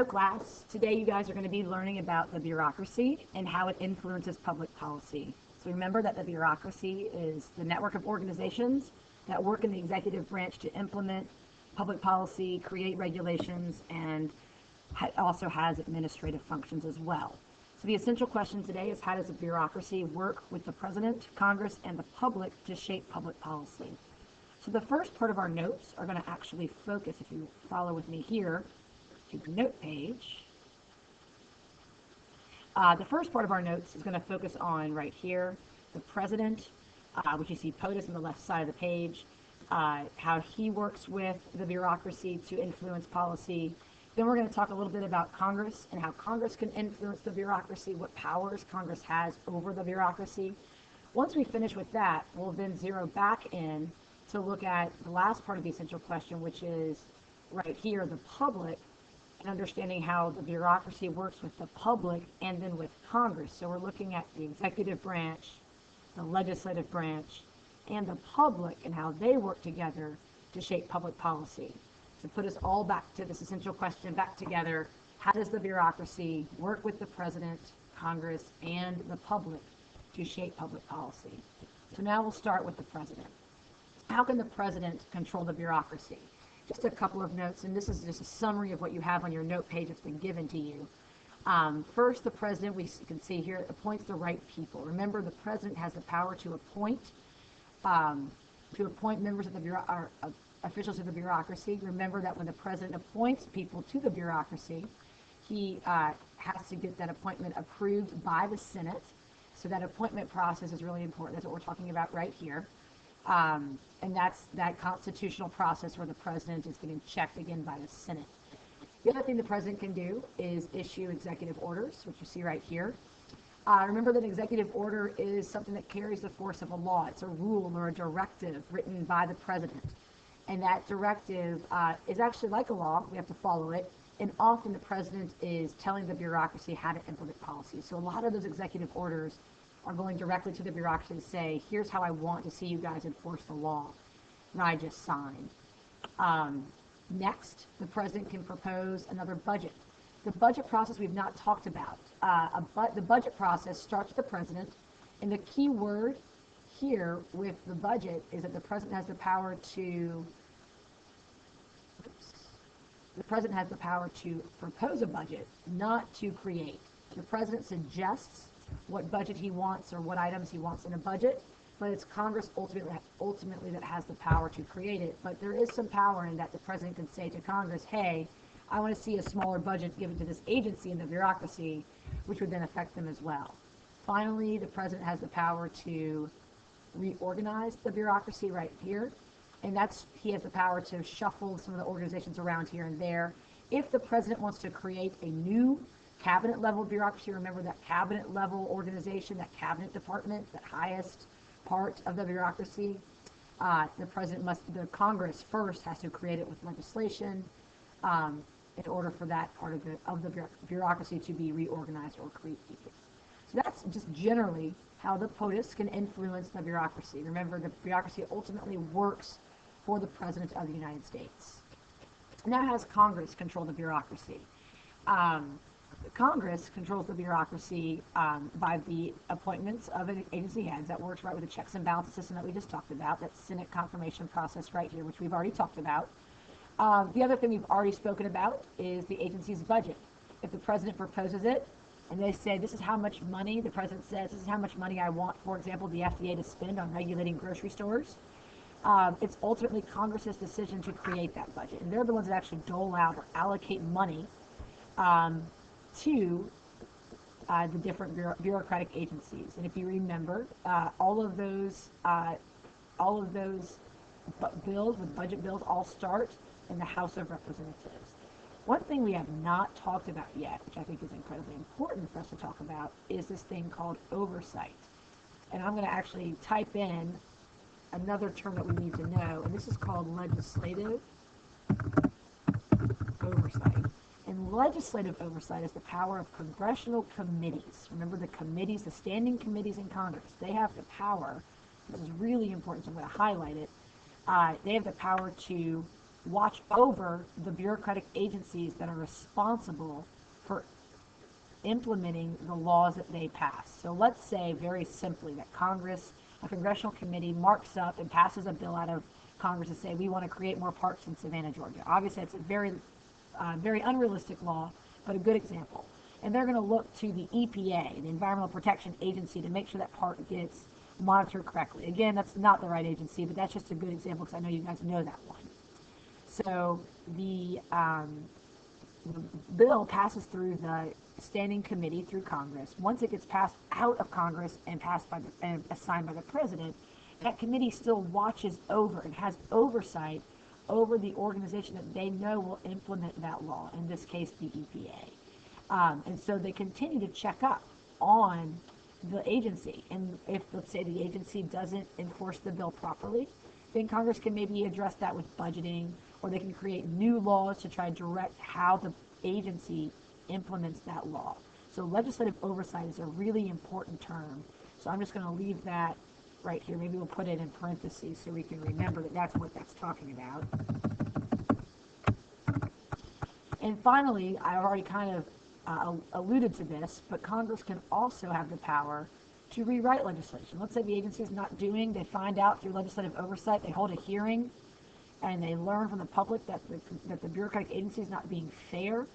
class. Today you guys are going to be learning about the bureaucracy and how it influences public policy. So remember that the bureaucracy is the network of organizations that work in the executive branch to implement public policy, create regulations, and also has administrative functions as well. So the essential question today is, how does the bureaucracy work with the President, Congress, and the public to shape public policy? So the first part of our notes are going to actually focus, if you follow with me here, to the note page. The first part of our notes is going to focus on right here, the President, which you see POTUS on the left side of the page, how he works with the bureaucracy to influence policy. Then we're going to talk a little bit about Congress and how Congress can influence the bureaucracy, what powers Congress has over the bureaucracy. Once we finish with that, we'll then zero back in to look at the last part of the essential question, which is right here, the public, and understanding how the bureaucracy works with the public and then with Congress. So we're looking at the executive branch, the legislative branch, and the public and how they work together to shape public policy. To put us all back to this essential question back together, how does the bureaucracy work with the President, Congress, and the public to shape public policy? So now we'll start with the President. How can the President control the bureaucracy? Just a couple of notes, and this is just a summary of what you have on your note page that's been given to you. First, the President, we can see here, appoints the right people. Remember, the President has the power to appoint members of the officials of the bureaucracy. Remember that when the President appoints people to the bureaucracy, he has to get that appointment approved by the Senate. So that appointment process is really important. That's what we're talking about right here. And that's that constitutional process where the President is getting checked again by the Senate. The other thing the President can do is issue executive orders, which you see right here. Remember that an executive order is something that carries the force of a law. It's a rule or a directive written by the President. And that directive is actually like a law. We have to follow it. And often the President is telling the bureaucracy how to implement policy. So a lot of those executive orders are going directly to the bureaucracy to say, here's how I want to see you guys enforce the law that I just signed. Next, the President can propose another budget. The budget process we've not talked about. The budget process starts with the President, and the key word here with the budget is that the President has the power to propose a budget, not to create. The President suggests what budget he wants or what items he wants in a budget, but it's Congress ultimately that has the power to create it. But there is some power in that the President can say to Congress, hey, I want to see a smaller budget given to this agency in the bureaucracy, which would then affect them as well. Finally, the President has the power to reorganize the bureaucracy right here, and he has the power to shuffle some of the organizations around here and there. If the President wants to create a new cabinet level bureaucracy, remember that cabinet level organization, that cabinet department, that highest part of the bureaucracy, the Congress first has to create it with legislation in order for that part of the bureaucracy to be reorganized or created. So that's just generally how the POTUS can influence the bureaucracy. Remember, the bureaucracy ultimately works for the President of the United States. Now, how does Congress control the bureaucracy? Congress controls the bureaucracy by the appointments of an agency heads. That works right with the checks and balances system that we just talked about, that Senate confirmation process right here, which we've already talked about. The other thing we've already spoken about is the agency's budget. If the President proposes it, and they say, this is how much money, the President says, this is how much money I want, for example, the FDA to spend on regulating grocery stores, it's ultimately Congress's decision to create that budget. And they're the ones that actually dole out or allocate money to the different bureaucratic agencies. And if you remember, all of those bills, with budget bills, all start in the House of Representatives. One thing we have not talked about yet, which I think is incredibly important for us to talk about, is this thing called oversight. And I'm going to actually type in another term that we need to know, and this is called legislative oversight. And legislative oversight is the power of congressional committees. Remember the committees, the standing committees in Congress. They have the power, this is really important, so I'm going to highlight it. They have the power to watch over the bureaucratic agencies that are responsible for implementing the laws that they pass. So let's say very simply that Congress, a congressional committee, marks up and passes a bill out of Congress to say we want to create more parks in Savannah, Georgia. Obviously, it's a very unrealistic law, but a good example. And they're going to look to the EPA, the Environmental Protection Agency, to make sure that park gets monitored correctly. Again, that's not the right agency, but that's just a good example because I know you guys know that one. So the bill passes through the standing committee through Congress. Once it gets passed out of Congress and passed by and assigned by the president, that committee still watches over and has oversight over the organization that they know will implement that law, in this case the EPA. And so they continue to check up on the agency. And if, let's say, the agency doesn't enforce the bill properly, then Congress can maybe address that with budgeting, or they can create new laws to try to direct how the agency implements that law. So legislative oversight is a really important term. So I'm just going to leave that right here. Maybe we'll put it in parentheses so we can remember that that's what that's talking about. And finally, I've already kind of alluded to this, but Congress can also have the power to rewrite legislation. Let's say the agency is not doing, they find out through legislative oversight, they hold a hearing, and they learn from the public that the bureaucratic agency is not being fair,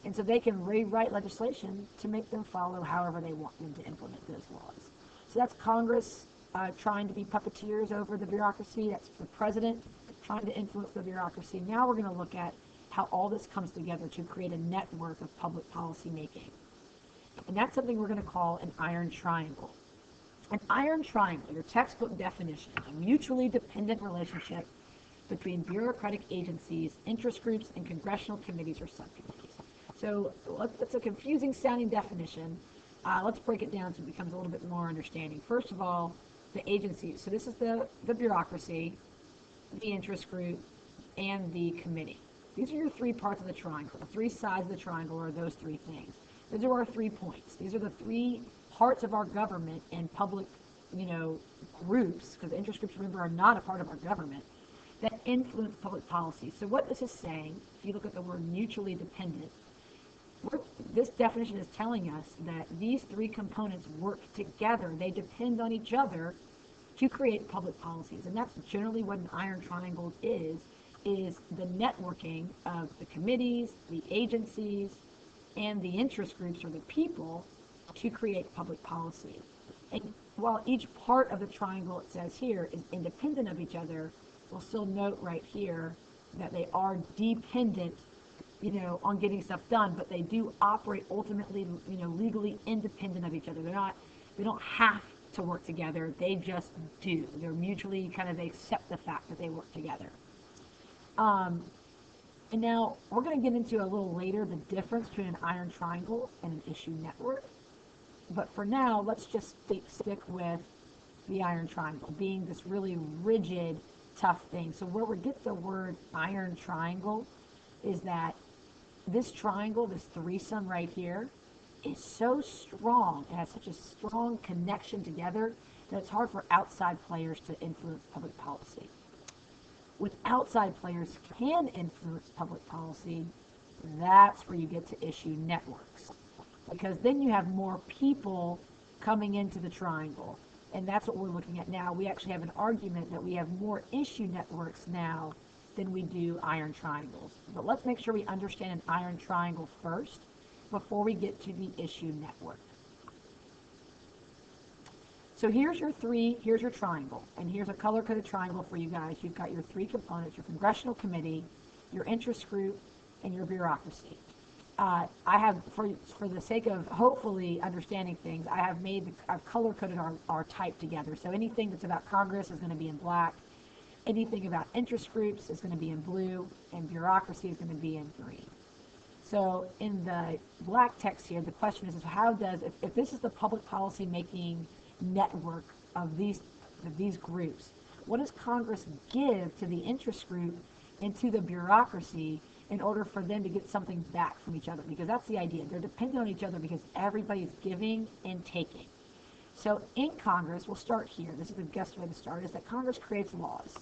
and so they can rewrite legislation to make them follow however they want them to implement those laws. So that's Congress trying to be puppeteers over the bureaucracy. That's the president trying to influence the bureaucracy. Now we're going to look at how all this comes together to create a network of public policy making. And that's something we're going to call an iron triangle. An iron triangle, your textbook definition, a mutually dependent relationship between bureaucratic agencies, interest groups, and congressional committees or subcommittees. So that's a confusing sounding definition. Let's break it down so it becomes a little bit more understanding. First of all, the agencies. So this is the bureaucracy, the interest group, and the committee. These are your three parts of the triangle. The three sides of the triangle are those three things. Those are our 3 points. These are the 3 parts of our government and public, groups, because interest groups, remember, are not a part of our government, that influence public policy. So what this is saying, if you look at the word mutually dependent, this definition is telling us that these 3 components work together. They depend on each other to create public policies. And that's generally what an iron triangle is the networking of the committees, the agencies, and the interest groups or the people to create public policy. And while each part of the triangle, it says here, is independent of each other, we'll still note right here that they are dependent, on getting stuff done, but they do operate ultimately, legally independent of each other. They don't have to work together. They just do. They're mutually they accept the fact that they work together. And now we're going to get into a little later the difference between an iron triangle and an issue network. But for now, let's just stick with the iron triangle being this really rigid, tough thing. So where we get the word iron triangle is that this triangle, this threesome right here, is so strong and has such a strong connection together that it's hard for outside players to influence public policy. With outside players can influence public policy, that's where you get to issue networks. Because then you have more people coming into the triangle. And that's what we're looking at now. We actually have an argument that we have more issue networks now than we do iron triangles. But let's make sure we understand an iron triangle first before we get to the issue network. So here's your triangle, and here's a color-coded triangle for you guys. You've got your 3 components, your congressional committee, your interest group, and your bureaucracy. I have, for the sake of hopefully understanding things, I've color-coded our type together. So anything that's about Congress is going to be in black, anything about interest groups is going to be in blue, and bureaucracy is going to be in green. So in the black text here, the question is how does, if this is the public policy making network of these groups, what does Congress give to the interest group and to the bureaucracy in order for them to get something back from each other? Because that's the idea. They're dependent on each other because everybody's giving and taking. So in Congress, we'll start here. This is the best way to start, is that Congress creates laws.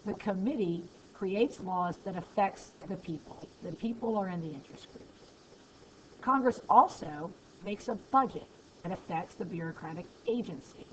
The committee creates laws that affects the people. The people are in the interest groups. Congress also makes a budget that affects the bureaucratic agency.